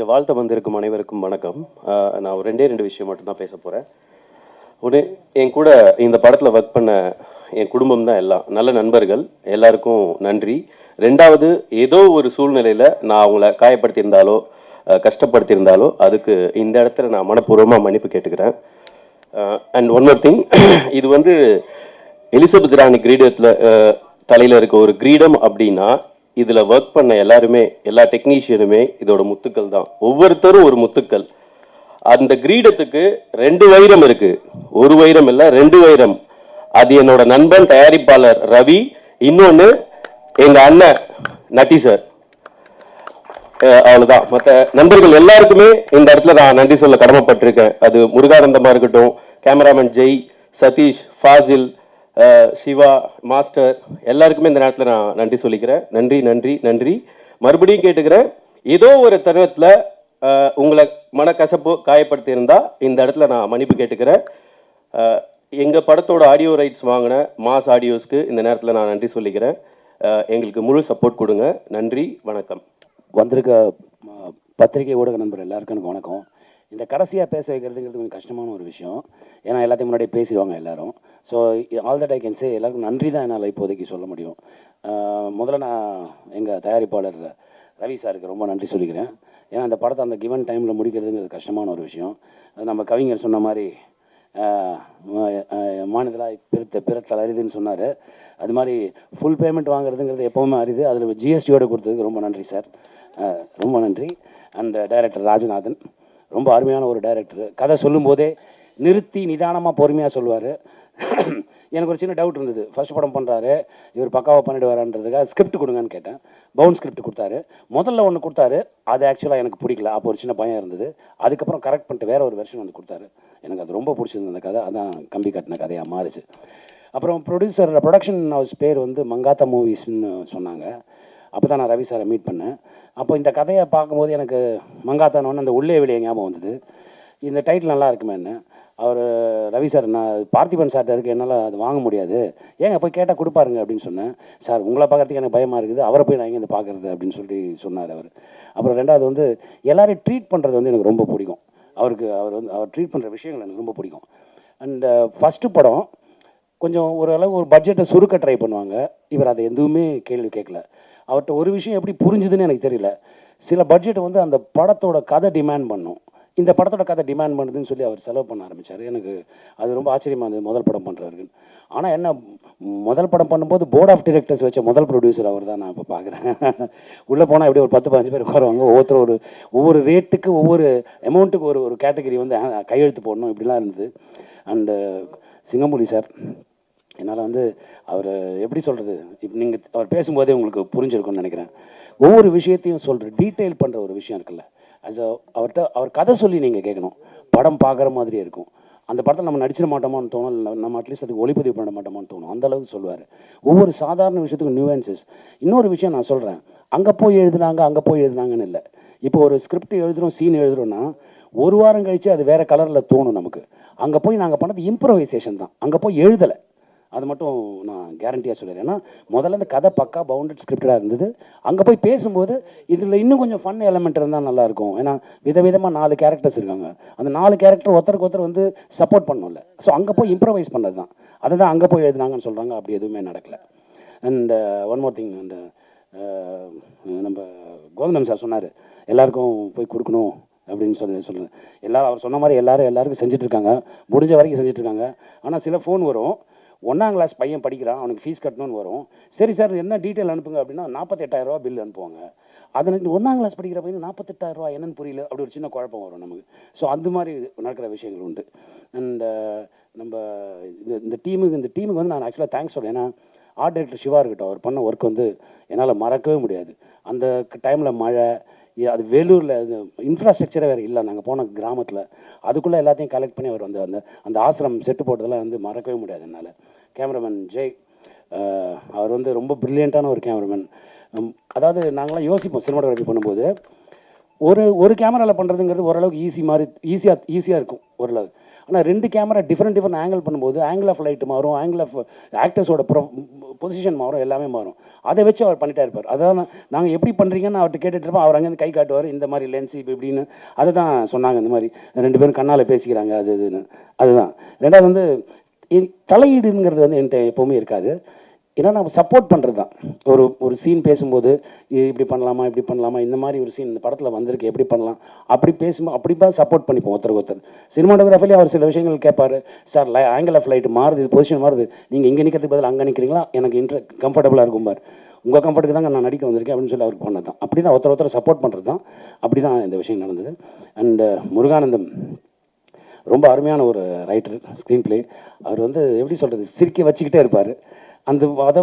வாழ்த்த வந்திருக்கும் அனைவருக்கும் வணக்கம். நான் ஒரு ரெண்டு விஷயம் மட்டும்தான் பேச போகிறேன். ஒன்று, என் கூட இந்த படத்தில் ஒர்க் பண்ண என் குடும்பம் தான் எல்லாம், நல்ல நண்பர்கள், எல்லாருக்கும் நன்றி. ரெண்டாவது, ஏதோ ஒரு சூழ்நிலையில் நான் அவங்கள காயப்படுத்தியிருந்தாலோ கஷ்டப்படுத்தியிருந்தாலோ அதுக்கு இந்த இடத்துல நான் மனப்பூர்வமாக மன்னிப்பு கேட்டுக்கிறேன். அண்ட் ஒன் மோர் திங், இது வந்து எலிசபெத் ராணி கிரீடத்தில் தலையில் இருக்க ஒரு கிரீடம் அப்படின்னா இதில் ஒர்க் பண்ண எல்லாருமே, எல்லா டெக்னீஷியனுமே இதோட முத்துக்கள் தான். ஒவ்வொருத்தரும் ஒரு முத்துக்கள். அந்த கிரீடத்துக்கு 2 வைரம் இருக்கு, 1 வைரம் இல்லை 2 வைரம். அது என்னோட நண்பன் தயாரிப்பாளர் ரவி, இன்னொன்று எங்க அண்ணன் நட்டி சார். அவ்வளவுதான். மற்ற நண்பர்கள் எல்லாருக்குமே இந்த இடத்துல நான் நன்றி சொல்ல கடமைப்பட்டிருக்கேன். அது முருகானந்தமா இருக்கட்டும், கேமராமேன் ஜெய், சதீஷ், ஃபாசில், சிவா, மாஸ்டர், எல்லாருக்குமே இந்த நேரத்தில் நான் நன்றி சொல்லிக்கிறேன். நன்றி நன்றி நன்றி. மறுபடியும் கேட்டுக்கிறேன், ஏதோ ஒரு தருணத்தில் உங்களை மனக்கசப்பு காயப்படுத்தி இருந்தா இந்த இடத்துல நான் மன்னிப்பு கேட்டுக்கிறேன். எங்கள் படத்தோட ஆடியோ ரைட்ஸ் வாங்கின மாஸ் ஆடியோஸ்க்கு இந்த நேரத்தில் நான் நன்றி சொல்லிக்கிறேன். எங்களுக்கு முழு சப்போர்ட் கொடுங்க. நன்றி, வணக்கம். வந்திருக்க பத்திரிகை ஊடக நண்பர் எல்லாருக்கும் எனக்கு வணக்கம். இந்த கடைசியாக பேச வைக்கிறதுங்கிறது கொஞ்சம் கஷ்டமான ஒரு விஷயம். ஏன்னா எல்லாத்தையும் முன்னாடி பேசிடுவாங்க எல்லாரும். So all that I can say, எல்லாருக்கும் நன்றி தான் என்னால் இப்போதைக்கு சொல்ல முடியும். முதல்ல நான் எங்கள் தயாரிப்பாளர் ரவி சாருக்கு ரொம்ப நன்றி சொல்லிக்கிறேன். ஏன்னா அந்த படத்தை அந்த கிவன் டைமில் முடிக்கிறதுங்கிறது கஷ்டமான ஒரு விஷயம். அது நம்ம கவிஞர் சொன்ன மாதிரி மாநிலத்தில் பிறத்தல் அரிதுன்னு சொன்னார். அது மாதிரி ஃபுல் பேமெண்ட் வாங்குறதுங்கிறது எப்போவுமே அரிது. அதில் ஜிஎஸ்டியோடு கொடுத்ததுக்கு ரொம்ப நன்றி சார், ரொம்ப நன்றி. அண்ட் டைரக்டர் ராஜநாதன் ரொம்ப அருமையான ஒரு டைரக்டர். கதை சொல்லும்போதே நிறுத்தி நிதானமாக பொறுமையாக சொல்லுவார். எனக்கு ஒரு சின்ன டவுட் இருந்தது, ஃபர்ஸ்ட் படம் பண்ணுறாரு இவர் பக்காவாக பண்ணிடுவாரான்றதுக்காக ஸ்கிரிப்ட் கொடுங்கன்னு கேட்டேன். பவுன் ஸ்கிரிப்ட் கொடுத்தாரு. முதல்ல ஒன்று கொடுத்தாரு, அது ஆக்சுவலாக எனக்கு பிடிக்கல. அப்போ ஒரு சின்ன பயம் இருந்தது. அதுக்கப்புறம் கரெக்ட் பண்ணிட்டு வேற ஒரு வெர்ஷன் வந்து கொடுத்தாரு. எனக்கு அது ரொம்ப பிடிச்சிருந்தது அந்த கதை. அதான் கம்பி கட்டின கதையாக மாறிச்சு. அப்புறம் ப்ரொடக்ஷன் ஹவுஸ் பேர் வந்து மங்காத்தா மூவிஸ்ன்னு சொன்னாங்க. அப்போ தான் நான் ரவி சாரை மீட் பண்ணேன். அப்போ இந்த கதையை பார்க்கும்போது எனக்கு மங்காத்தானோன்னு அந்த உள்ளே வெளியே ஞாபகம் வந்தது. இந்த டைட்டில் நல்லா இருக்குமே என்ன. அவர் ரவி சார், நான் பார்த்திபன் சார்ட்ட இருக்கு, என்னால் அது வாங்க முடியாது, ஏங்க போய் கேட்டால் கொடுப்பாருங்க அப்படின்னு சொன்னேன். சார் உங்களை பார்க்குறதுக்கு எனக்கு பயமாக இருக்குது, அவரை போய் நான் எங்கே பார்க்குறது அப்படின்னு சொல்லி சொன்னார் அவர். அப்புறம் ரெண்டாவது வந்து எல்லாரையும் ட்ரீட் பண்ணுறது வந்து எனக்கு ரொம்ப பிடிக்கும். அவர் ட்ரீட் பண்ணுற விஷயங்கள் எனக்கு ரொம்ப பிடிக்கும். அண்ட் ஃபஸ்ட்டு படம் கொஞ்சம் ஓரளவு ஒரு பட்ஜெட்டை சுருக்க ட்ரை பண்ணுவாங்க. இவர் அதை எதுவுமே கேள்வி கேட்கல. அவர்கிட்ட ஒரு விஷயம் எப்படி புரிஞ்சுதுன்னு எனக்கு தெரியல. சில பட்ஜெட்டை வந்து அந்த படத்தோட கதை டிமாண்ட் பண்ணும், இந்த படத்தோட கதை டிமாண்ட் பண்ணுதுன்னு சொல்லி அவர் செலவு பண்ண ஆரம்பித்தார். எனக்கு அது ரொம்ப ஆச்சரியமாக இருந்தது முதல் படம் பண்ணுறாருன்னு. ஆனால் என்ன, முதல் படம் பண்ணும்போது போர்ட் ஆஃப் டிரெக்டர்ஸ் வச்ச முதல் ப்ரொடியூசர் அவர் தான் நான் இப்போ பார்க்குறேன். உள்ளே போனால் எப்படி ஒரு 10-15 பேர் உட்காருவாங்க. ஒவ்வொரு ரேட்டுக்கு ஒவ்வொரு அமௌண்ட்டுக்கு ஒரு கேட்டகரி வந்து கையெழுத்து போடணும், இப்படிலாம் இருந்தது. அண்டு சிங்கம்புலி சார், என்னால் வந்து அவர் எப்படி சொல்கிறது, இப்போ நீங்கள் அவர் பேசும்போதே உங்களுக்கு புரிஞ்சிருக்கும்னு நினைக்கிறேன். ஒவ்வொரு விஷயத்தையும் சொல்கிற டீட்டெயில் பண்ணுற ஒரு விஷயம் இருக்குல்ல, அவர் கதை சொல்லி நீங்கள் கேட்கணும். படம் பார்க்குற மாதிரியே இருக்கும். அந்த படத்தில் நம்ம நடிச்சிட மாட்டோமான்னு தோணும், இல்லை நம்ம அட்லீஸ்ட் அதுக்கு ஒளிப்பதிவு பண்ண மாட்டோமான்னு தோணும். அந்தளவுக்கு சொல்லுவார். ஒவ்வொரு சாதாரண விஷயத்துக்கும் நியூவன்சஸ். இன்னொரு விஷயம் நான் சொல்கிறேன், அங்கே போய் எழுதுனாங்கன்னு இல்லை. இப்போ ஒரு ஸ்கிரிப்ட் எழுதுகிறோம், சீன் எழுதுகிறோன்னா ஒரு வாரம் கழித்து அது வேறு கலரில் தோணும் நமக்கு. அங்கே போய் நாங்கள் பண்ணது இம்ப்ரவைசேஷன் தான், அங்கே போய் எழுதலை. அது மட்டும் நான் கேரண்டியாக சொல்லிடுறேன். ஏன்னா முதல்ல இந்த கதை பக்கா பவுண்டட் ஸ்கிரிப்டாக இருந்தது. அங்கே போய் பேசும்போது இதில் இன்னும் கொஞ்சம் ஃபன் எலமெண்ட் இருந்தால் நல்லாயிருக்கும். ஏன்னா விதவிதமாக 4 கேரக்டர்ஸ் இருக்காங்க. அந்த 4 கேரக்டர் ஒருத்தருக்கு வந்து சப்போர்ட் பண்ணணும்ல. ஸோ அங்கே போய் இம்ப்ரவைஸ் பண்ணது தான். அதை தான் அங்கே போய் எழுதுனாங்கன்னு சொல்கிறாங்க. அப்படி எதுவுமே நடக்கலை. அண்ட் ஒன் மோர் திங், அந்த நம்ம கோவிந்தம் சார் சொன்னார் எல்லாருக்கும் போய் கொடுக்கணும் அப்படின்னு சொல்லுங்கள். எல்லாரும் அவர் சொன்ன மாதிரி எல்லாருக்கும் செஞ்சிட்ருக்காங்க, முடிஞ்ச வரைக்கும் செஞ்சிட்ருக்காங்க. ஆனால் சில ஃபோன் வரும், 1ஆம் கிளாஸ் பையன் படிக்கிறான், அவனுக்கு ஃபீஸ் கட்டணும்னு வரும். சரி சார் என்ன டீட்டெயில் அனுப்புங்க அப்படின்னா 48,000 ரூபா பில் அனுப்புவாங்க. அதை 1ஆம் கிளாஸ் படிக்கிற பையன் 48,000 ரூபா என்னன்னு புரியல, அப்படி ஒரு சின்ன குழப்பம் வரும் நமக்கு. ஸோ அந்த மாதிரி நடக்கிற விஷயங்கள் உண்டு. அண்ட் நம்ம இந்த டீமுக்கு வந்து நான் ஆக்சுவலாக தேங்க்ஸ் சொல்கிறேன். ஏன்னா ஆர்ட் டைரக்டர் சிவா இருக்கட்டும், அவர் பண்ண ஒர்க் வந்து என்னால் மறக்கவே முடியாது. அந்த டைமில் மழை, அது வேலூரில் இன்ஃப்ராஸ்ட்ரக்சரே வேறு இல்லை, நாங்கள் போன கிராமத்தில். அதுக்குள்ளே எல்லாத்தையும் கலெக்ட் பண்ணி அவர் வந்து அந்த ஆசிரம் செட்டு போட்டதெல்லாம் வந்து மறக்கவே முடியாது என்னால். கேமராமேன் ஜெய், அவர் வந்து ரொம்ப ப்ரில்லியண்ட்டான ஒரு கேமராமேன். அதாவது நாங்களாம் யோசிப்போம் சினிமாட்டோகிராஃபி பண்ணும்போது, ஒரு கேமராவில் பண்ணுறதுங்கிறது ஓரளவுக்கு ஈஸியாக இருக்கும் ஓரளவு. ஆனால் 2 கேமரா டிஃப்ரெண்ட் ஆங்கிள் பண்ணும்போது ஆங்கிள் ஆஃப் லைட் மாறும், ஆங்கிள் ஆஃப் ஆக்டர்ஸோட பொசிஷன் மாறும், எல்லாமே மாறும். அதை வச்சு அவர் பண்ணிட்டே இருப்பார். அதான் நாங்கள் எப்படி பண்ணுறீங்கன்னு அவர்கிட்ட கேட்டுட்டு இருப்போம். அவர் அங்கேருந்து கை காட்டுவார், இந்த மாதிரி லென்ஸ் இப்படின்னு. அதை தான் சொன்னாங்க, இந்த மாதிரி 2 பேரும் கண்ணால் பேசிக்கிறாங்க அது இதுன்னு. அதுதான். ரெண்டாவது வந்து தலையீடுங்கிறது வந்து என்கிட்ட எப்போவுமே இருக்காது. ஏன்னா நம்ம சப்போர்ட் பண்ணுறது தான். ஒரு சீன் பேசும்போது இப்படி பண்ணலாமா, இந்த மாதிரி ஒரு சீன் இந்த படத்தில் வந்திருக்கு, எப்படி பண்ணலாம், அப்படி பேசும்போது அப்படிப்பா சப்போர்ட் பண்ணிப்போம் ஒருத்தர். சினிமாட்டோகிராஃபிலே அவர் சில விஷயங்கள் கேட்பார். சார் ஆங்கிள் ஆஃப் லைட் மாறுது, பொசிஷன் மாறுது, நீங்கள் இங்கே நிற்கிறதுக்கு பதில் அங்கே நிற்கிறீங்களா, எனக்கு கம்ஃபர்டபுளாக இருக்கும் பார், உங்கள் கம்ஃபர்ட்டுக்கு தாங்க நான் நடிக்க வந்திருக்கேன் அப்படின்னு சொல்லி அவருக்கு பண்ணது தான். அப்படி தான் ஒருத்தர் சப்போர்ட் பண்ணுறது தான். அப்படி தான் இந்த விஷயம் நடந்தது. அண்ட் முருகானந்தம் ரொம்ப அருமையான ஒரு ரைட்டர், ஸ்க்ரீன் பிளே. அவர் வந்து எப்படி சொல்கிறது, சிரிக்க வச்சுக்கிட்டே இருப்பார். அதை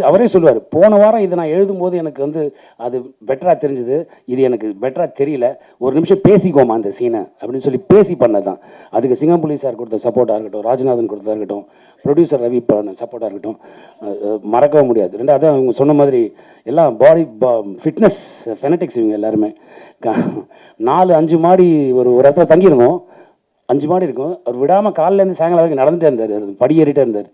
அவரே சொல்லுவார், போன வாரம் இதை நான் எழுதும்போது எனக்கு வந்து அது பெட்டராக தெரிஞ்சுது, இது எனக்கு பெட்டராக தெரியல, ஒரு நிமிஷம் பேசிக்கோமா அந்த சீனை அப்படின்னு சொல்லி பேசி பண்ணது தான். அதுக்கு சிங்கம்புலி சார் கொடுத்த சப்போர்ட்டாக இருக்கட்டும், ராஜநாதன் கொடுத்ததாக இருக்கட்டும், ப்ரொடியூசர் ரவி பண்ண சப்போர்ட்டாக இருக்கட்டும், மறக்கவே முடியாது. ரெண்டாவது அவங்க சொன்ன மாதிரி எல்லாம் ஃபிட்னஸ் ஃபெனட்டிக்ஸ் இவங்க எல்லாருமே. 4-5 மாடி ஒரு இடத்துல தங்கியிருந்தோம், 5 மாடி இருக்கும். அவர் விடாமல் காலிலேருந்து சாயங்காலம் வரைக்கும் நடந்துகிட்டே இருந்தார், படியேறிட்டே இருந்தார்.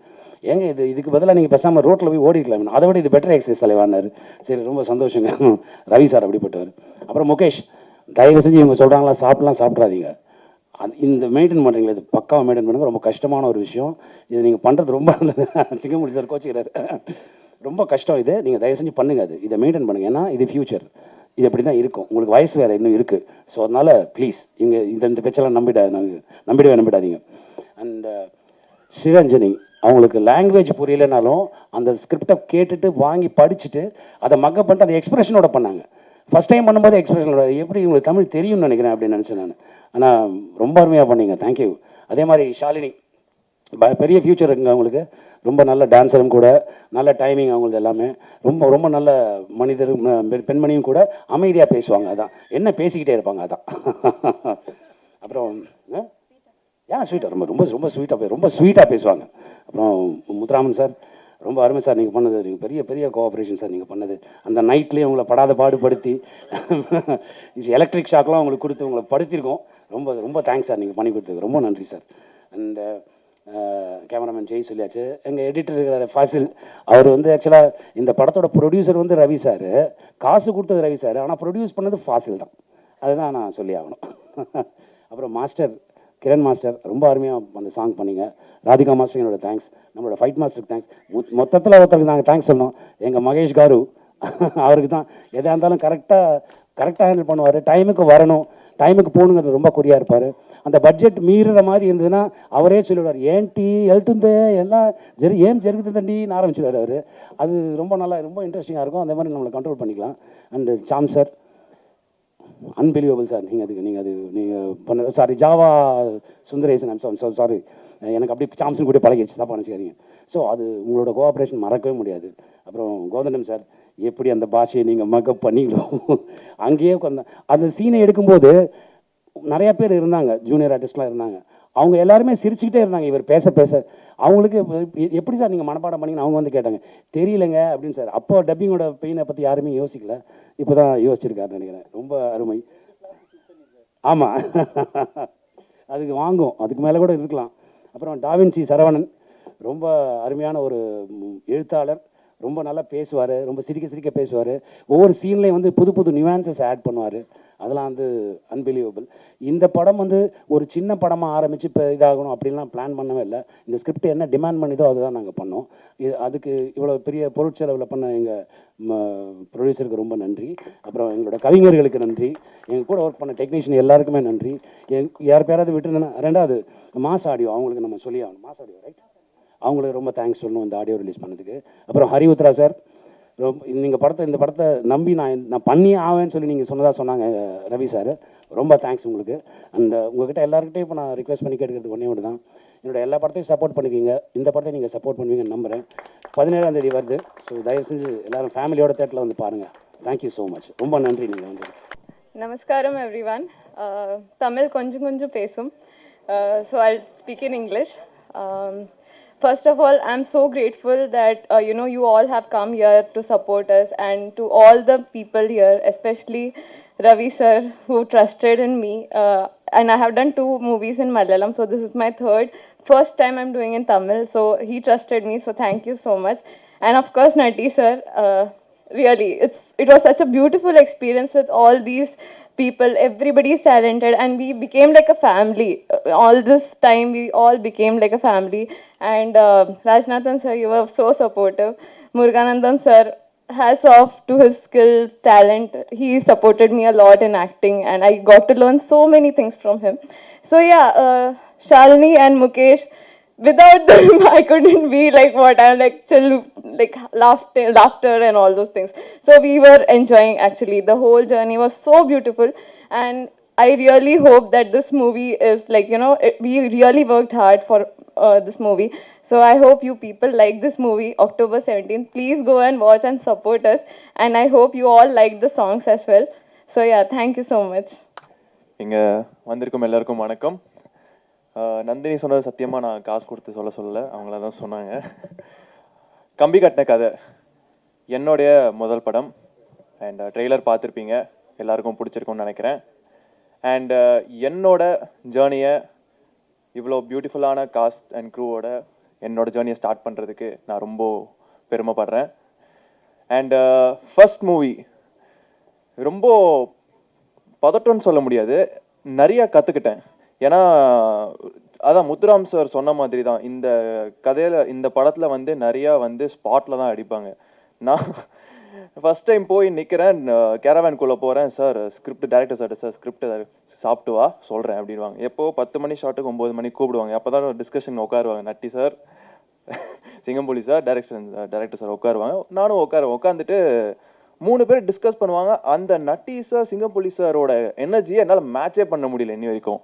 ஏங்க இதுக்கு பதிலாக நீங்கள் பேசாமல் ரோட்டில் போய் ஓடிக்கலாம், அதை விட இது பெட்டர் எக்ஸசைஸ் தலைவானார். சரி, ரொம்ப சந்தோஷங்க. ரவி சார் அப்படிப்பட்டவர். அப்புறம் முகேஷ், தயவு செஞ்சு இவங்க சொல்கிறாங்களா சாப்பிட்றாதீங்க, இந்த மெயின்டைன் பண்ணுறீங்களா, இது பக்காவாக மெயின்டைன் பண்ணுங்க, ரொம்ப கஷ்டமான ஒரு விஷயம் இது, நீங்கள் பண்ணுறது ரொம்ப நல்லது. சிங்கமுடி சார் கோச்சிக்கிறார், ரொம்ப கஷ்டம் இது, நீங்கள் தயவு செஞ்சு பண்ணுங்க, இதை மெயின்டைன் பண்ணுங்கள், ஏன்னா இது ஃப்யூச்சர், இது அப்படி தான் இருக்கும், உங்களுக்கு வயசு வேறு இன்னும் இருக்குது. ஸோ அதனால் ப்ளீஸ் இவங்க இந்த பேச்செல்லாம் நம்பிடாதீங்க. அண்ட் ஸ்ரீரஞ்சனி, அவங்களுக்கு லாங்குவேஜ் புரியலைனாலும் அந்த ஸ்கிரிப்டை கேட்டுட்டு வாங்கி படிச்சுட்டு அதை மக்கப் பண்ணிட்டு அந்த எக்ஸ்பிரஷனோட பண்ணாங்க. ஃபஸ்ட் டைம் பண்ணும்போது எக்ஸ்பிரஷனோட, எப்படி உங்களுக்கு தமிழ் தெரியும்னு நினைக்கிறேன் அப்படின்னு நினச்சேன் நான். ஆனால் ரொம்ப அருமையாக பண்ணீங்க, தேங்க்யூ. அதே மாதிரி ஷாலினி, பெரிய ஃப்யூச்சர் இருக்குங்க அவங்களுக்கு, ரொம்ப நல்ல டான்ஸரும் கூட, நல்ல டைமிங் அவங்களுக்கு எல்லாமே, ரொம்ப ரொம்ப நல்ல மனிதர், பெண்மணியும் கூட, அமைதியாக பேசுவாங்க, அதான் என்ன பேசிக்கிட்டே இருப்பாங்க, அதான். அப்புறம் ஸ்வீட்டாக ரொம்ப ஸ்வீட்டாக பேசுவாங்க. அப்புறம் முத்துராமன் சார், ரொம்ப அருமை சார், நீங்கள் பண்ணது நீங்கள் பெரிய கோஆப்ரேஷன் சார் நீங்கள் பண்ணது. அந்த நைட்லேயே உங்களை படாத பாடுபடுத்தி எலக்ட்ரிக் ஷாக்லாம் உங்களுக்கு கொடுத்து உங்களை படுத்திருக்கோம். ரொம்ப தேங்க்ஸ் சார், நீங்கள் பண்ணி கொடுத்தது ரொம்ப நன்றி சார். அண்ட் கேமராமேன் ஜெய் சொல்லியாச்சு. எங்கள் எடிட்டர் இருக்கிற ஃபாசில், அவர் வந்து ஆக்சுவலாக இந்த படத்தோட ப்ரொடியூசர் வந்து ரவி சார், காசு கொடுத்தது ரவி சார், ஆனால் ப்ரொடியூஸ் பண்ணது ஃபாசில் தான், அதுதான் நான் சொல்லி ஆகணும். அப்புறம் மாஸ்டர் கிரண் மாஸ்டர், ரொம்ப அருமையாக அந்த சாங் பண்ணிங்க. ராதிகா மாஸ்டர் என்னோட தேங்க்ஸ், நம்மளோட ஃபைட் மாஸ்டருக்கு தேங்க்ஸ். மொத்தத்தில் ஒருத்தருக்கு நாங்கள் தேங்க்ஸ் சொன்னோம், எங்கள் மகேஷ் காரு, அவருக்கு தான் எதாக இருந்தாலும் கரெக்டாக ஹேண்டில் பண்ணுவார். டைமுக்கு வரணும், டைமுக்கு போகணுங்கிறது ரொம்ப குறியாக இருப்பார். அந்த பட்ஜெட் மீறுற மாதிரி இருந்ததுன்னா அவரே சொல்லிவிடுவார், ஏன்டி எழுத்துந்தே எல்லாம் ஏன் ஜெருகுது தண்டின்னு ஆரம்பிச்சிடுவார் அவர். அது ரொம்ப இன்ட்ரெஸ்டிங்காக இருக்கும், அந்த மாதிரி நம்மளை கண்ட்ரோல் பண்ணிக்கலாம். And Sam sir, unbelievable sir, நீங்கள் பண்ண, sorry Java Sundaresan, I'm sorry, எனக்கு அப்படி சாம்சன் கூட பழகிடுச்சு, தப்பாக நினச்சிக்காதீங்க. ஸோ அது உங்களோட கோஆப்ரேஷன் மறக்கவே முடியாது. அப்புறம் கோதண்டம் சார், எப்படி அந்த பாஷையை நீங்கள் மக்கப் பண்ணிங்களோ, அங்கேயே அந்த சீனை எடுக்கும்போது நிறையா பேர் இருந்தாங்க, ஜூனியர் ஆர்டிஸ்ட்லாம் இருந்தாங்க, அவங்க எல்லாருமே சிரிச்சுக்கிட்டே இருந்தாங்க இவர் பேச. அவங்களுக்கு எப்படி சார் நீங்கள் மனப்பாடம் பண்ணிங்கன்னு அவங்க வந்து கேட்டாங்க. தெரியலங்க அப்படின்னு சார். அப்போ டப்பிங்கோட பெயினை பற்றி யாருமே யோசிக்கல, இப்போ தான் யோசிச்சிருக்காருன்னு நினைக்கிறேன். ரொம்ப அருமை. ஆமாம், அதுக்கு வாங்கும், அதுக்கு மேலே கூட இருக்கலாம். அப்புறம் டாவின்சி சரவணன், ரொம்ப அருமையான ஒரு எழுத்தாளர், ரொம்ப நல்லா பேசுவார், ரொம்ப சிரிக்க பேசுவார். ஒவ்வொரு சீன்லேயும் வந்து புது நியூவான்சஸ் ஆட் பண்ணுவார், அதெல்லாம் வந்து அன்பிலீவபிள். இந்த படம் வந்து ஒரு சின்ன படமாக ஆரம்பித்து இப்போ இதாகணும் அப்படின்லாம் பிளான் பண்ணவே இல்லை. இந்த ஸ்கிரிப்ட் என்ன டிமாண்ட் பண்ணிதோ அதுதான் நாங்கள் பண்ணோம். அதுக்கு இவ்வளோ பெரிய பொருட்செலவில் பண்ண எங்கள் ப்ரொடியூசருக்கு ரொம்ப நன்றி. அப்புறம் எங்களோட கவிஞர்களுக்கு நன்றி, எங்கள் கூட ஒர்க் பண்ண டெக்னீஷியன் எல்லாருக்குமே நன்றி. யார் பேராவது விட்டுருந்தேன்னா, ரெண்டாவது மாஸ் ஆடியோ, அவங்களுக்கு நம்ம சொல்லி ஆகணும், மாஸ் ஆடியோ ரைட், அவங்களுக்கு ரொம்ப தேங்க்ஸ் சொல்லணும் இந்த ஆடியோ ரிலீஸ் பண்ணதுக்கு. அப்புறம் ஹரி உத்ரா சார், இந்த படத்தை நம்பி நான் பண்ணி ஆவேன்னு சொல்லி நீங்கள் சொன்னாங்க ரவி சார், ரொம்ப தேங்க்ஸ் உங்களுக்கு. அண்ட் உங்கள்கிட்ட எல்லாருக்கிட்டையும் இப்போ நான் ரிக்வெஸ்ட் பண்ணி கேட்கறது ஒன்று தான், என்னோட எல்லா படத்தையும் சப்போர்ட் பண்ணிக்கிங்க, இந்த படத்தை நீங்கள் சப்போர்ட் பண்ணுவீங்கன்னு நம்புகிறேன். 17ஆம் தேதி வருது, ஸோ தயவு செஞ்சு எல்லோரும் ஃபேமிலியோட தேட்டரில் வந்து பாருங்கள். தேங்க்யூ ஸோ மச், ரொம்ப நன்றி. நீங்கள் வந்து நமஸ்காரம் எவ்ரிவன். தமிழ் கொஞ்சம் பேசும், so I'll speak in English. First of all, I'm so grateful that you all have come here to support us, and to all the people here, especially Ravi sir, who trusted in me. And I have done 2 movies in Malayalam, so this is my first time I'm doing in Tamil. So he trusted me, so thank you so much. And of course, Nati sir, really, it was such a beautiful experience with all these people. Everybody is talented, and we became like a family. All this time, we all became like a family. And Rajnathan sir, you were so supportive. Muruganandan sir, hats off to his skills, talent. He supported me a lot in acting, and I got to learn so many things from him. So yeah, Shalini and Mukesh, without them, I couldn't be like what I'm like, chill, like laughter, and all those things. So we were enjoying actually. The whole journey was so beautiful, and I really hope that this movie is like, we really worked hard for this movie. So I hope you people like this movie, October 17th. Please go and watch and support us. And I hope you all like the songs as well. So yeah, thank you so much. இங்கே வந்திருக்கும் எல்லாருக்கும் வணக்கம். நந்தினி சொன்னது சத்தியமாக நான் காசு கொடுத்து சொல்லலை, அவங்கள தான் சொன்னாங்க. கம்பி கட்டின கதை என்னுடைய முதல் படம். அண்ட் ட்ரெய்லர் பார்த்துருப்பீங்க, எல்லாருக்கும் பிடிச்சிருக்கும்னு நினைக்கிறேன். அண்ட் என்னோட ஜேர்னியை இவ்வளோ பியூட்டிஃபுல்லான காஸ்ட் அண்ட் க்ரூவோட என்னோட ஜேர்னியை ஸ்டார்ட் பண்ணுறதுக்கு நான் ரொம்ப பெருமைப்படுறேன். அண்ட் ஃபர்ஸ்ட் மூவி ரொம்ப பதட்டம்னு சொல்ல முடியாது, நிறையா கற்றுக்கிட்டேன். ஏன்னா அதான் முத்துராம் சார் சொன்ன மாதிரி தான், இந்த கதையில் இந்த படத்தில் வந்து நிறையா வந்து ஸ்பாட்டில் தான் அடிப்பாங்க. நான் ஃபஸ்ட் டைம் போய் நிற்கிறேன், கேரவேன்குள்ளே போகிறேன். Sir script director sir script சாப்பிட்டு வா சொல்கிறேன் அப்படின்வாங்க. எப்போது 10 மணி ஷார்ட்டுக்கு 9 மணிக்கு கூப்பிடுவாங்க. அப்போ தான் டிஸ்கஷன் உட்காருவாங்க. Natty sir, Singampuli sir, director sir உட்காருவாங்க. நானும் உட்காந்துட்டு 3 பேர் டிஸ்கஸ் பண்ணுவாங்க. அந்த நட்டி சார், சிங்கம்புலி சாரோட எனர்ஜியை என்னால் மேட்சே பண்ண முடியல இன்னி வரைக்கும்.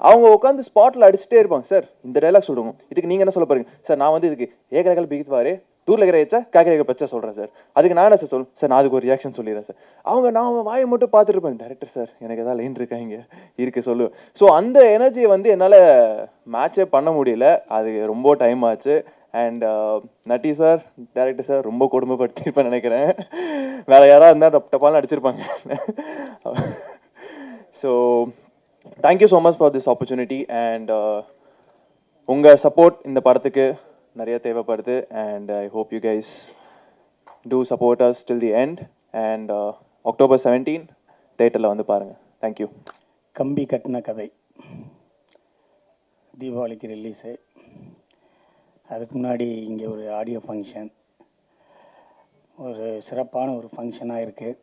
அவங்க உட்காந்து ஸ்பாட்டில் அடிச்சுட்டே இருப்பாங்க. சார் இந்த டைலாக் சொல்லுங்க, இதுக்கு நீங்கள் என்ன சொல்ல போறீங்க சார்? நான் வந்து இதுக்கு ஏகரகல் பிகித்வாரே தூரில் இருக்கிற ஏச்சா காக்கரேக பச்சா சொல்கிறேன் சார். அதுக்கு நான் என்ன சார் சொல்லுவேன் சார்? நான் அதுக்கு ஒரு ரியாக்ஷன் சொல்லிடுறேன் சார். நான் வாயை மட்டும் பார்த்துட்டு இருப்பேன். டேரக்டர் சார் எனக்கு எதாவது லைன் இருக்கா இங்கே இருக்கு சொல்லுவேன். ஸோ அந்த எனர்ஜியை வந்து என்னால் மேட்சே பண்ண முடியல, அது ரொம்ப டைம் ஆச்சு. And Natty sir, director sir ரொம்ப கொடுமைப்படுத்திருப்பேன் நினைக்கிறேன். வேற யாராவது இருந்தால் டப்பாலும் அடிச்சிருப்பாங்க. So thank you so much for this opportunity. And உங்கள் சப்போர்ட் இந்த படத்துக்கு நிறைய தேவைப்படுது. And I hope you guys to support us till the end. And October 17 தேட்டரில் வந்து பாருங்கள். தேங்க்யூ. கம்பி கட்டின கதை தீபாவளிக்கு ரிலீஸு. அதுக்கு முன்னாடி இங்கே ஒரு ஆடியோ ஃபங்க்ஷன், ஒரு சிறப்பான ஒரு ஃபங்க்ஷனாக இருக்குது.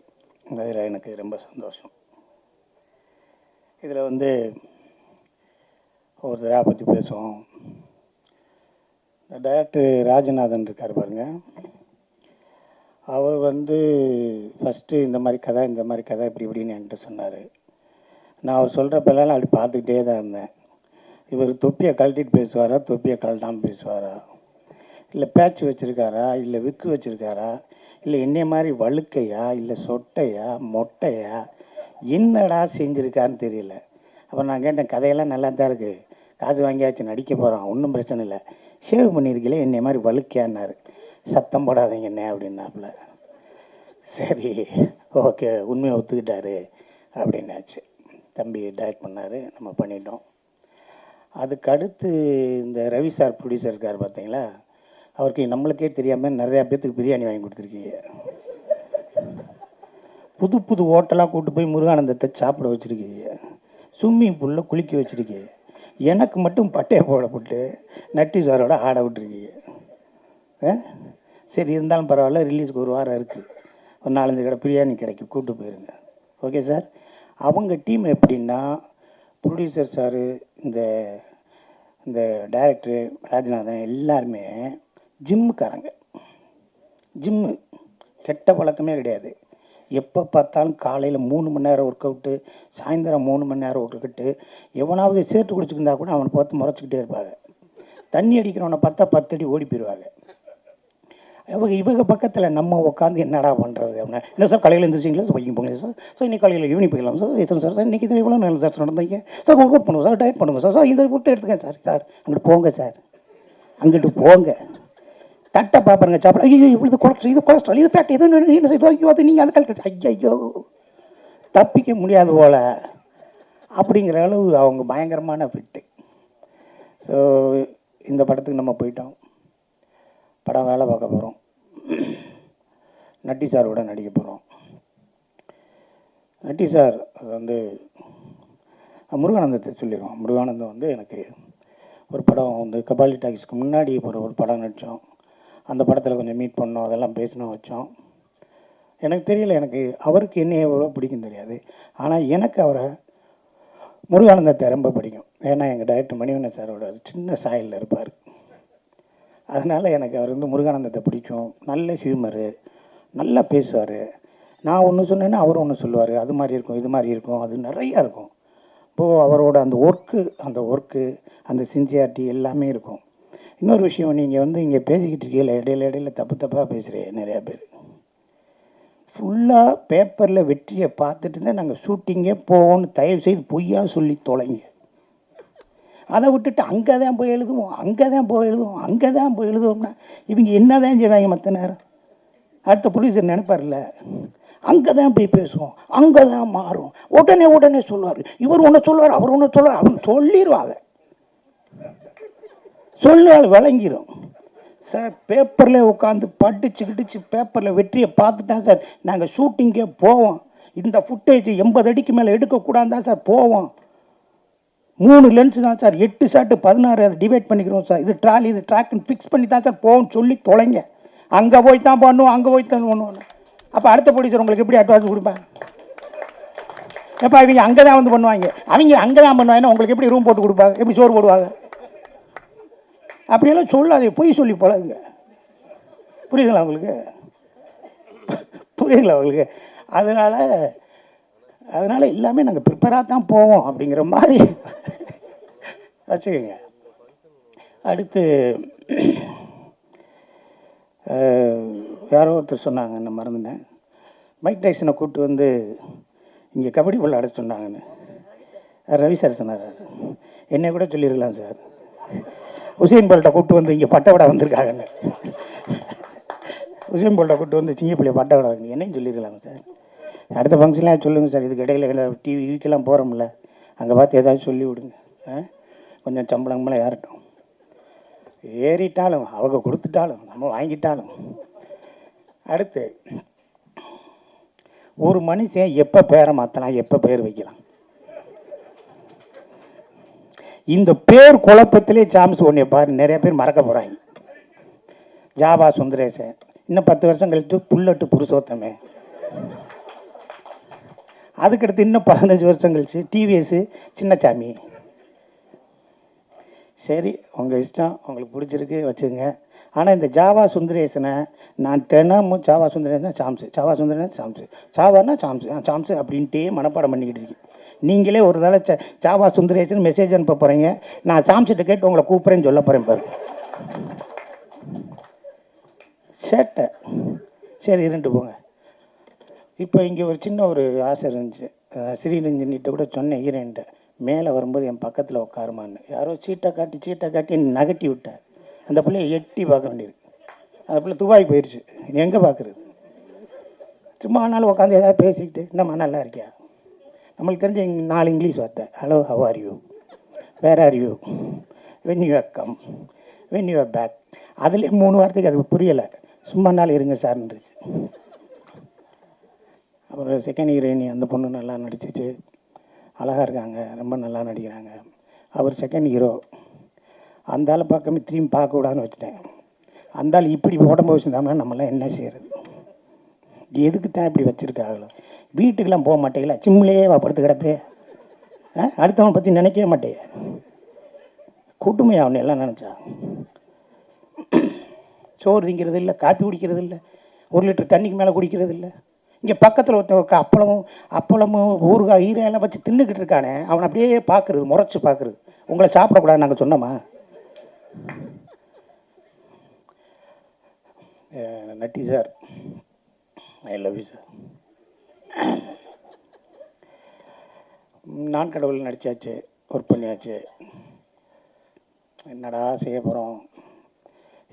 அதில் எனக்கு ரொம்ப சந்தோஷம். இதில் வந்து ஒருத்தராக பற்றி பேசுவோம். டைரக்டர் ராஜநாதன் இருக்கார் பாருங்க, அவர் வந்து ஃபஸ்ட்டு இந்த மாதிரி கதை இப்படி இப்படின்னு என்கிட்ட சொன்னார். நான் அவர் சொல்கிறப்பெல்லாம் அப்படி பார்த்துக்கிட்டே தான் இருந்தேன். இவர் தொப்பியை கழட்டிட்டு பேசுவாரா, தொப்பியை கழட்டாமல் பேசுவாரா, இல்லை பேட்ச் வச்சுருக்காரா, இல்லை விக்கு வச்சுருக்காரா, இல்லை என்னைய மாதிரி வழுக்கையா, இல்லை சொட்டையா, மொட்டையா, என்னடா செஞ்சுருக்கான்னு தெரியல. அப்போ நான் கேட்டேன், கதையெல்லாம் நல்லா தான் இருக்குது, காசு வாங்கியாச்சு, நடிக்க போகிறோம், ஒன்றும் பிரச்சனை இல்லை, ஷேவ் பண்ணியிருக்கீங்களே என்னைய மாதிரி வழுக்கையான்னாரு. சத்தம் போடாதீங்க என்ன அப்படின்னாப்புல. சரி ஓகே, உண்மையை ஒத்துக்கிட்டாரு அப்படின்னாச்சு. தம்பி டைரக்ட் பண்ணார், நம்ம பண்ணிட்டோம். அதுக்கு அடுத்து இந்த ரவி சார் ப்ரொடியூசர் இருக்கார் பார்த்தீங்களா, அவருக்கு நம்மளுக்கே தெரியாமல் நிறையா பேர்த்துக்கு பிரியாணி வாங்கி கொடுத்துருக்கீங்க. புது புது ஹோட்டலாக கூப்பிட்டு போய் முருகானந்தத்தை சாப்பிட வச்சுருக்கீங்க. ஸ்விம்மிங் பூலில் குளிக்க வச்சுருக்கீங்க. எனக்கு மட்டும் பட்டையை போடப்பட்டு நட்டி சாரோட ஆட விட்டுருக்கீங்க. சரி இருந்தாலும் பரவாயில்ல, ரிலீஸுக்கு ஒரு வாரம் இருக்குது, ஒரு 4-5 கடை பிரியாணி கிடைக்கும், கூப்பிட்டு போயிருங்க. Okay sir. அவங்க டீம் எப்படின்னா, ப்ரொடியூசர் சார், இந்த டைரக்டரு ராஜநாதன் எல்லாருமே ஜிம்முக்காரங்க. ஜிம்மு கெட்ட பழக்கமே கிடையாது. எப்போ பார்த்தாலும் காலையில் 3 மணி நேரம் ஒர்க் அவுட்டு, சாயந்தரம் 3 மணி நேரம் ஒர்க் அவுட்டு. எவனாவது சேர்த்து குடிச்சிருந்தா கூட அவனை பார்த்து முறைச்சிக்கிட்டே இருப்பாங்க. தண்ணி அடிக்கிறவனை பார்த்தா 10 அடி ஓடி போயிடுவாங்க. இவங்க பக்கத்தில் நம்ம உட்காந்து என்னடா பண்ணுறது அப்படின்னா, இல்லை சார் காலையில் எழுந்திரிச்சிங்களா சார், வைக்கிங் போங்களா சார், சார் இன்னைக்கு காலையில் ஈவினிங் போய்க்கலாம் சார், எத்தனை சார் சார் இன்றைக்கி இவ்வளோ நல்ல சார் நடந்தீங்க சார், ஒர்க் அவுட் பண்ணுவோம் சார், டயட் பண்ணுங்க சார், சார் இந்த ஃபுட்டை எடுத்துக்கேன் சார், சார் அங்கிட்டு போங்க சார், அங்கிட்டு போங்க, தட்டை பார்ப்பாருங்க சாப்பிட, ஐயோ இவ்வளோ கொலஸ்ட்ரால், இது கொலஸ்ட்ரால், இது ஃபேட், எதுவும் என்ன செய்தோ, ஐயோ அது நீங்கள் அந்த கலக்க, ஐயோ தப்பிக்க முடியாது போல் அப்படிங்கிற அளவு அவங்க பயங்கரமான ஃபிட்டு. ஸோ இந்த படத்துக்கு நம்ம போயிட்டோம், படம் வேலை பார்க்க போகிறோம், நட்டி சாரோட நடிக்க போகிறோம். நட்டி சார் அது வந்து முருகானந்தத்தை சொல்லிடுவோம். முருகானந்தம் வந்து எனக்கு ஒரு படம் வந்து கபாலி டாக்கிஸ்க்கு முன்னாடி ஒரு படம் நடித்தோம். அந்த படத்தில் கொஞ்சம் மீட் பண்ணோம், அதெல்லாம் பேசணும் வச்சோம். எனக்கு தெரியல, எனக்கு அவருக்கு என்ன எவ்வளோ பிடிக்கும் தெரியாது. ஆனால் எனக்கு அவரை முருகானந்தத்தை ரொம்ப பிடிக்கும். ஏன்னா எங்கள் டைரக்டர் மணிவண்ணன் சாரோட சின்ன சாயலில் இருப்பார். அதனால் எனக்கு அவர் வந்து முருகானந்தத்தை பிடிக்கும். நல்ல ஹியூமரு, நல்லா பேசுவார். நான் ஒன்று சொன்னேன்னா அவர் ஒன்று சொல்லுவார். அது மாதிரி இருக்கும், இது மாதிரி இருக்கும், அது நிறையா இருக்கும். இப்போது அவரோட அந்த ஒர்க்கு அந்த சின்சியாரிட்டி எல்லாமே இருக்கும். இன்னொரு விஷயம், நீங்கள் வந்து இங்கே பேசிக்கிட்டு இருக்கீங்கள, இடையில தப்பாக பேசுகிறேன். நிறையா பேர் ஃபுல்லாக பேப்பரில் வெற்றியை பார்த்துட்டு தான் நாங்கள் ஷூட்டிங்கே போவோம்னு தயவு செய்து பொய்யா சொல்லி தொலைங்க. அதை விட்டுட்டு அங்கே தான் போய் எழுதுவோம்னா இவங்க என்ன தான் செய்வாங்க மற்ற நேரம்? அடுத்த ப்ரொடியூசர் நினைப்பார்ல, அங்கே தான் போய் பேசுவோம், அங்கே தான் மாறும், உடனே சொல்லுவார், இவர் ஒன்று சொல்லுவார், அவர் ஒன்று சொல்லுவார், அவங்க சொல்லிடுவாங்க, சொல்லால் விளங்கிடும். சார் பேப்பரில் உட்காந்து படிச்சு பேப்பரில் வெற்றியை பார்த்து தான் சார் நாங்கள் ஷூட்டிங்கே போவோம். இந்த ஃபுட்டேஜ் 80 அடிக்கு மேலே எடுக்கக்கூடாது தான் சார் போவோம். 3 லென்ஸ் தான் சார், 8 ஷாட்டு 16, அதை டிவைட் பண்ணிக்கிறோம் சார். இது ட்ராலி, இது ட்ராக்குன்னு ஃபிக்ஸ் பண்ணி தான் சார் போவோம்னு சொல்லி தொலைங்க. அங்கே போய் தான் பண்ணுவோம். அப்போ அடுத்த ப்ரொடியூசர் உங்களுக்கு எப்படி அட்வான்ஸ் கொடுப்பாங்க? எப்போ இவங்க அங்கே தான் வந்து பண்ணுவாங்க, அவங்க அங்கே தான் பண்ணுவாங்கன்னா உங்களுக்கு எப்படி ரூம் போட்டு கொடுப்பாங்க, எப்படி சோறு போடுவாங்க? அப்படியெல்லாம் சொல்லாதே, பொய் சொல்லி பழகுங்க. புரியுதுங்களா உங்களுக்கு? அதனால் எல்லாமே நாங்கள் ப்ரிப்பேராக தான் போவோம் அப்படிங்கிற மாதிரி வச்சுக்கோங்க. அடுத்து யாரோ ஒருத்தர் சொன்னாங்க, நான் மறந்துட்டேன், மைக் டைசனை கூப்பிட்டு வந்து இங்கே கபடி விளையாட சொன்னாங்கன்னு. ரவி சார் சொன்னார். என்னை கூட சொல்லியிருக்கலாம் சார், உசேன் போல்ட்டை கூப்பிட்டு வந்து இங்கே பட்டை விட வந்திருக்காங்கன்னு. உசேன் போல்ட்டை கூப்பிட்டு வந்து சிங்கப்பிள்ளைய பட்டை விட வந்து என்னையும் சொல்லியிருக்கலாங்க சார். அடுத்த ஃபங்க்ஷன்லாம் சொல்லுங்கள் சார், இதுக்கு இடையில டிவிக்கெல்லாம் போகிறோம்ல, அங்கே பார்த்து ஏதாவது சொல்லி விடுங்க. கொஞ்சம் சம்பளங்களாம் ஏறட்டும், ஏறிட்டாலும் அவங்க கொடுத்துட்டாலும் நம்ம வாங்கிட்டாலும். அடுத்து ஒரு மனுஷன் எப்போ பேரை மாற்றலாம், எப்போ பேர் வைக்கலாம்? இந்த பேர் குழப்பத்திலே சாம்ஸ் ஒன்றை பாரு, நிறைய பேர் மறக்க போகிறாங்க. ஜாவா சுந்தரேசன், இன்னும் 10 வருஷம் கழித்து புல்லட்டு புருஷோத்தமே. அதுக்கடுத்து இன்னும் 15 வருஷம் கழிச்சு டிவிஎஸ் சின்னசாமி. சரி, உங்கள் இஷ்டம், உங்களுக்கு பிடிச்சிருக்கு வச்சுங்க. ஆனால் இந்த ஜாவா சுந்தரேசனை நான் தினமும் ஜாவா சுந்தரேசன் சாம்ஸு சாவானா சாம்ஸு அப்படின்ட்டே மனப்பாடம் பண்ணிக்கிட்டு இருக்கேன். நீங்களே ஒரு தடவை ஜாவா சுந்தரேசன் மெசேஜ் அனுப்ப போகிறீங்க, நான் சாம்ஸிட்ட கேட்டு உங்களை கூப்பிட்றேன்னு சொல்ல போகிறேன் பாரு. சேட்டை. சரி, இருந்துட்டு போங்க. இப்போ இங்கே ஒரு சின்ன ஒரு ஆசை இருந்துச்சு, ஸ்ரீரஞ்சனிட்ட கூட சொன்னேன் ஹீரோயின்ட்ட, மேலே வரும்போது என் பக்கத்தில் உட்காருமான்னு. யாரோ சீட்டை காட்டி நகட்டி விட்டேன். அந்த பிள்ளையை எட்டி பார்க்க வேண்டியிருக்கு. அந்த பிள்ளை துபாய் போயிடுச்சு, எங்கே பார்க்குறது? சும்மா ஆனாலும் உட்காந்து ஏதாவது பேசிக்கிட்டு, என்னம்மா நல்லா இருக்கியா? நம்மளுக்கு தெரிஞ்ச 4 இங்கிலீஷ் வார்த்தை, hello, how are you, where are you, when you are come, when you are back. அதுலேயே 3 வார்த்தைக்கு அது புரியலை. சும்மா நாள் இருங்க சார்ன்றுச்சு. அப்புறம் செகண்ட் ஹீரோயினி அந்த பொண்ணு நல்லா நடிச்சிச்சு, அழகாக இருக்காங்க, ரொம்ப நல்லா நடிக்கிறாங்க. அவர் செகண்ட் ஹீரோ. அந்த ஆள் பக்கமே திரும்பி பார்க்கக்கூடாதுன்னு வச்சுட்டேன். அந்த ஆள் இப்படி உடம்பு வச்சுருந்தாங்கன்னா நம்மளாம் என்ன செய்கிறது? எதுக்கு தான் இப்படி வச்சுருக்காங்களோ? வீட்டுக்கெல்லாம் போக மாட்டேங்களா? சிம்லேயே படுத்து கிடப்பே, அடுத்தவனை பற்றி நினைக்கவே மாட்டேங்க. கூட்டுமையா அவனை எல்லாம் நினச்சா? சோறு திங்கிறது இல்லை, காப்பி குடிக்கிறது இல்லை, 1 லிட்டர் தண்ணிக்கு மேலே குடிக்கிறது இல்லை. இங்கே பக்கத்தில் ஒருத்தன் அப்பளமும் ஊறுகாய் ஈரையெல்லாம் வச்சு தின்னுக்கிட்டு இருக்கானே, அவனை அப்படியே பார்க்குறது, முறைச்சி பார்க்குறது. உங்களை சாப்பிடக்கூடாது நாங்கள் சொன்னோமா? Natty sir, I love you sir. நான் கடவுள் நடித்தாச்சு, ஒர்க் பண்ணியாச்சு. என்னடா செய்ய போகிறோம்,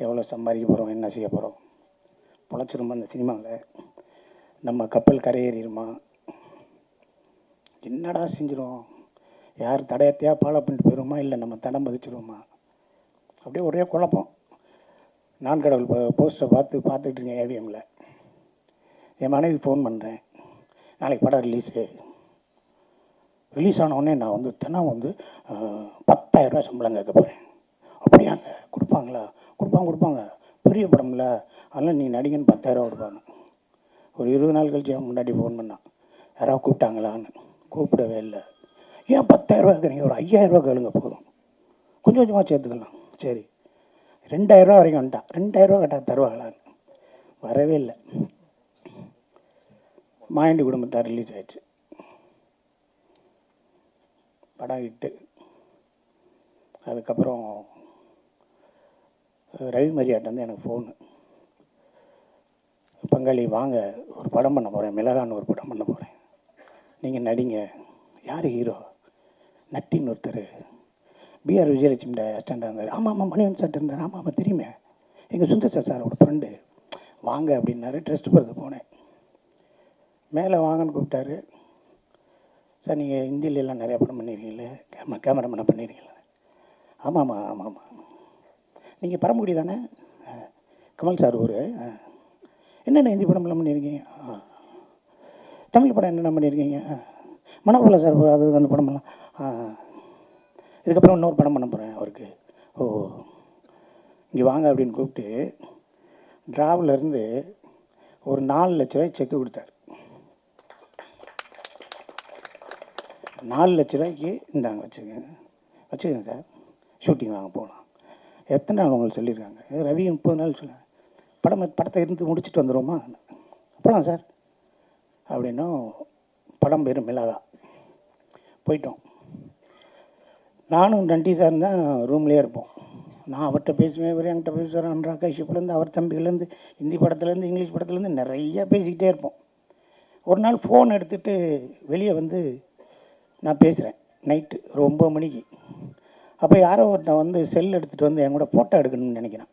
எவ்வளோ சம்பாதிக்க போகிறோம், என்ன செய்ய போகிறோம்? பொழைச்சிருமா அந்த சினிமாவில்? நம்ம கப்பல் கரையேறிடுமா? என்னடா செஞ்சிரும், யார் தடையத்தையாக ஃபாலோ பண்ணிட்டு போயிடுவோமா, இல்லை நம்ம தடம் பதிச்சிருவோமா, அப்படியே ஒரே குழப்பம். நான் கடவுள் போஸ்டரை பார்த்துக்கிட்டு இருக்கேன் ஏவிஎம்மில். என் மனைவி ஃபோன் பண்ணுறேன், நாளைக்கு படம் ரிலீஸ் ஆனவுடனே நான் வந்து தினம் வந்து 10,000 ரூபா சம்பளம் கேட்க போகிறேன். அப்படியாங்க, கொடுப்பாங்களா? கொடுப்பாங்க, பெரிய படம்ல, அதெல்லாம் நீ நடிகன்னு 10,000 ரூபா கொடுப்பாங்க. ஒரு 20 நாள் கழிச்சு முன்னாடி ஃபோன் பண்ணான், யாராவது கூப்பிட்டாங்களான்னு. கூப்பிடவே இல்லை. ஏன் 10,000 ரூபா கேட்குறீங்க, ஒரு 5,000 ரூபா கேளுங்க போதும், கொஞ்சம் கொஞ்சமாக சேர்த்துக்கலாம். சரி, 2,000 ரூபா வரைக்கும் வந்துட்டான். 2,000 ரூபா கேட்டால் தருவாங்களான்னு. வரவே இல்லை. மாயாண்டி குடும்பத்தார் ரிலீஸ் ஆயிடுச்சு. படம் ஹிட்டு. அதுக்கப்புறம் ரவி மரியாட்ட வந்து எனக்கு ஃபோனு, பங்காளி வாங்க, ஒரு படம் பண்ண போகிறேன், மிளகான்னு ஒரு படம் பண்ண போகிறேன், நீங்கள் நடிங்க. யார் ஹீரோ? நட்டின்னு ஒருத்தர், பிஆர் விஜயலட்சுமியோட அஸ்டண்டாக இருந்தார். ஆமாம் மணிவன் சார் இருந்தார். ஆமாம் தெரியுமே, எங்கள் சுந்தர் சாரோட ஃப்ரெண்டு, வாங்க அப்படின்னாரு. ட்ரெஸ்ட் போகிறது போனேன். மேலே வாங்கன்னு கூப்பிட்டாரு. சார் நீங்கள் ஹிந்திலெலாம் நிறையா படம் பண்ணியிருக்கீங்களே, கேமராமேனை பண்ணியிருக்கீங்களே? ஆமாம். நீங்கள் பரமக்குடி தானே? கமல் சார் ஊர். என்னென்ன ஹிந்தி படம்லாம் பண்ணியிருக்கீங்க? தமிழ் படம் என்னென்ன பண்ணியிருக்கீங்க? மனோபலா சார் அது அந்த படமெல்லாம். இதுக்கப்புறம் இன்னொரு படம் பண்ண போகிறேன் அவருக்கு. ஓ, இங்கே வாங்க அப்படின்னு கூப்பிட்டு டிராவிலேருந்து ஒரு 4 லட்ச ரூபாய் செக்கு கொடுத்தார். 4 லட்ச ரூபாய்க்கு இந்தாங்க வச்சுக்கோங்க சார், ஷூட்டிங் வாங்க போகலாம். எத்தனை நாள் உங்களுக்கு சொல்லியிருக்காங்க? ரவி 30 நாள் சொல்ல, படத்தை இருந்து முடிச்சுட்டு வந்துடுவோமா? போகலாம் சார் அப்படின்னும். படம் பேர் மிளகா. போயிட்டோம். நானும் நண்டி சார் தான் ரூம்லேயே இருப்போம். நான் அவர்கிட்ட பேசுவேன், இவர் என்கிட்ட பேசுவார். அனுராக் கஷ்யப்லேருந்து, அவர் தம்பிலேருந்து, ஹிந்தி படத்துலேருந்து, இங்கிலீஷ் படத்துலேருந்து நிறையா பேசிக்கிட்டே இருப்போம். ஒரு நாள் ஃபோன் எடுத்துகிட்டு வெளியே வந்து நான் பேசுகிறேன், நைட்டு ஒரு 9 மணிக்கு. அப்போ யாரோ ஒருத்தன் வந்து செல் எடுத்துகிட்டு வந்து என் கூட ஃபோட்டோ எடுக்கணும்னு நினைக்கிறான்.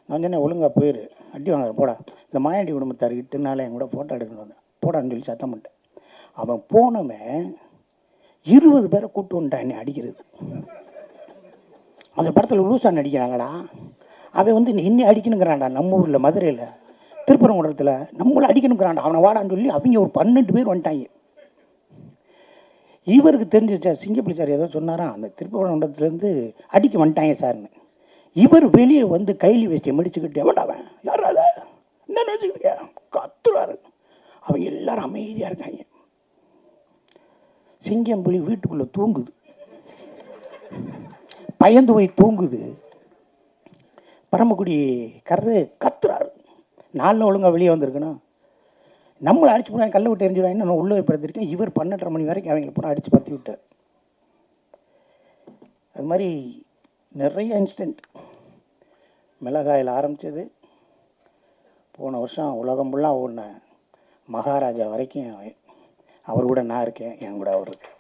நான் சொன்னேன், ஒழுங்காக போயிரு, அடி வாங்க போடா, இந்த மாயாண்டி குடும்பத்தார் கிட்டனால என் கூட ஃபோட்டோ எடுக்கணும் வந்தேன், போடான்னு சொல்லி சத்தம் பண்ணிட்டேன். அவன் போனவன் 20 பேரை கூப்பிட்டு வந்துட்டான் என்னை அடிக்கிறது. அந்த படத்தில் லூசாக நடிக்கிறாங்கடா. அவன் வந்து என்னை அடிக்கணுங்கிறான்டா. நம்ம ஊரில் மதுரையில் திருப்பரங்குன்றத்தில் நம்மளை அடிக்கணுங்கிறான்டா. அவனை வாடான்னு சொல்லி அவங்க ஒரு 12 பேர் வந்துட்டாங்க. இவருக்கு தெரிஞ்சிச்சா, சிங்கப்பள்ளி சார் ஏதோ சொன்னாராம், அந்த திருப்பரங்குன்றத்துலேருந்து அடிக்க வந்துட்டாங்க சார்னு. இவர் வெளியே வந்து கைலி வேஷ்டியை மடிச்சுக்கிட்டு, எவன்டாவன் யார் அதை என்ன நினச்சிக்கிட்டு கத்துறாரு. அவங்க எல்லாரும் அமைதியாக இருக்காங்க. சிங்கம் புலி வீட்டுக்குள்ளே தூங்குது, பயந்து போய் தூங்குது. பரமக்குடி கர்ரு கத்துறாரு. 4 ஒழுங்காக வெளியே வந்திருக்கணும். நம்மளை அடிச்சு போனால் கல்லை விட்டு எரிஞ்சிடுவாங்க. நான் உள்ளே படுத்திருக்கேன். இவர் 12:30 மணி வரைக்கும் அவங்களை பூரா அடித்து பற்றி விட்டார். அது மாதிரி நிறைய இன்சிடெண்ட். மிளகாயில் ஆரம்பித்தது, போன வருஷம் உலகம் ஃபுல்லாக ஓடின மகாராஜா வரைக்கும் அவர் கூட நான் இருக்கேன், என் கூட அவர் இருக்கு.